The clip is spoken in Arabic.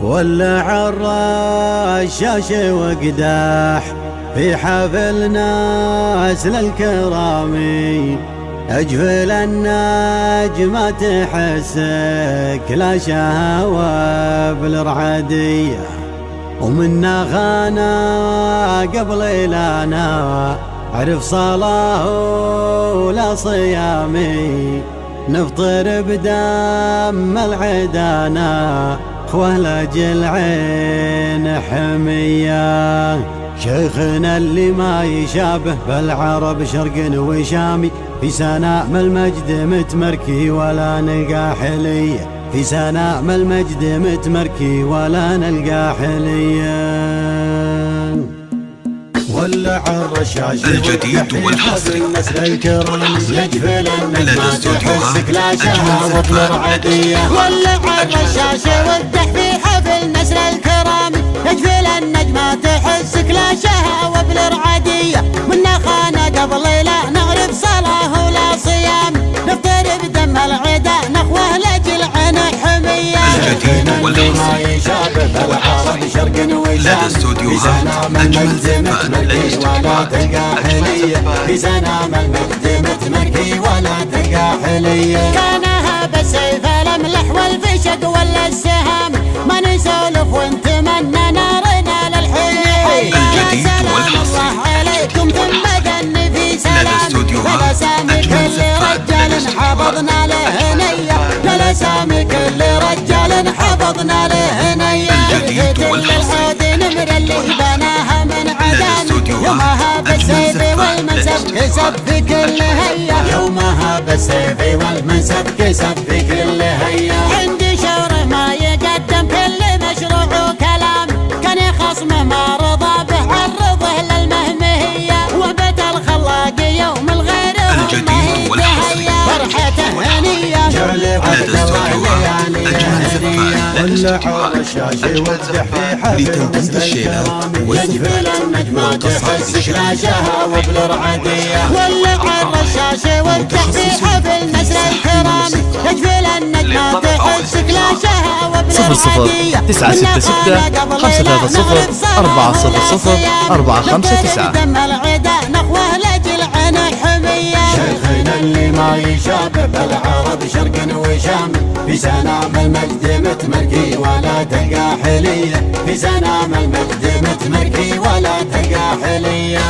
ولع الرشاش وقداح في حفل ناس للكرامي، اجفل النجمة تحسك لا شهوة بالرعدية، ومنا غانا قبل لانا عرف صلاة ولا صيامي، نفطر بدم العدانا خوه لاجل عين حمية. شيخنا اللي ما يشابه بالعرب شرق وشامي، في سناء المجد متمركي ولا نلقى حلية، في سناء المجد متمركي ولا نلقى حلية. ولع الرشاش الجديد والحصري يجفل النجمة تحسك لا شهوة بالرعدية. ولع الرشاش والدح في حفل نسر الكرامي، يجفل النجمة تحسك لا شهوة بالرعدية، منا خانا قبل لا نعرف صلاة ولا صيام، نفطر بدم العدا نخوه لاجل عين حمية. الجديد والحصري لدى استوديوهات أجمل زفان، لدى استوديوهات في سنام المجد متمركي ولا تلقى حلية. كانها بالسيف الاملح والفشق ولا السهام، ما نسولف ونتمنى نارنا للحين. الجديد والحصري الله عليكم ثم دن في سلام، استوديوهات للاسامي كل رجال حفظنا له نية، للاسامي كل رجال حفظنا له نية. الجديد والحصري نمر اللي بناها من عدن، يومها بالسيف والمنسب كسب في كل هيا، يومها بالسيف والمنسب كسب في كل هيا. عندي شوره ما يقدم كل مشروع وكلام، كان خصمه ما رضى به عرضه للمهمهية، وهبة الخلاق يوم الغير الجديد والحصري فرحته هنية. لدى استوديوهات أجمل زفان، لدى استوديوهات أجمل زفان لتنفيذ الشيلات والزفات وقصائد الشعر بالرعدية. ولع الرشاش والدح في حفل نسر الكرامي، يجفل النجمة تحسك لا شهوة بالرعدية، 0966 دم العدا نخوه لاجل عين حمية. شيخنا اللي ما يشابه بالعرب شرق وشام، في سنام المجد متمركي ولا تلقى حلية، في سنام المجد متمركي ولا تلقى حلية.